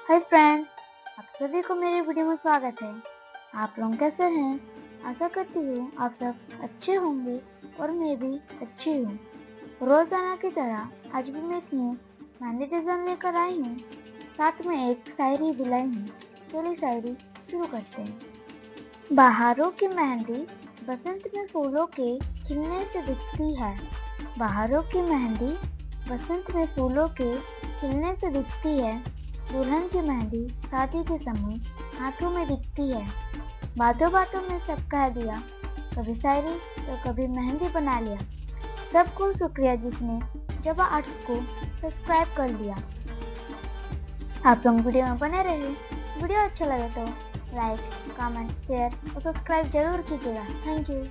Hi friends, आप सभी को मेरे वीडियो में स्वागत है। आप लोग कैसे हैं? आशा करती हूँ आप सब अच्छे होंगे और मैं भी अच्छी हूँ। रोजाना की तरह आज भी मैं एक न्यू मेहंदी डिजाइन लेकर आई हूँ। साथ में एक शायरी भी लाई हूँ। चलिए शायरी शुरू करते हैं। बहारों की मेहंदी बसंत में फूलों के खिलने से दिखती है। बहारों की मेहंदी बसंत में फूलों के खिलने से दिखती है। दुल्हन की मेहंदी शादी के समय हाथों में दिखती है। बातों बातों में सब कह दिया, कभी शायरी तो कभी मेहंदी बना लिया। सबको शुक्रिया जिसने जबा आर्ट्स को सब्सक्राइब कर लिया। आप लोग वीडियो में बने रहे। वीडियो अच्छा लगे तो लाइक, कमेंट, शेयर और सब्सक्राइब जरूर कीजिएगा। Thank you.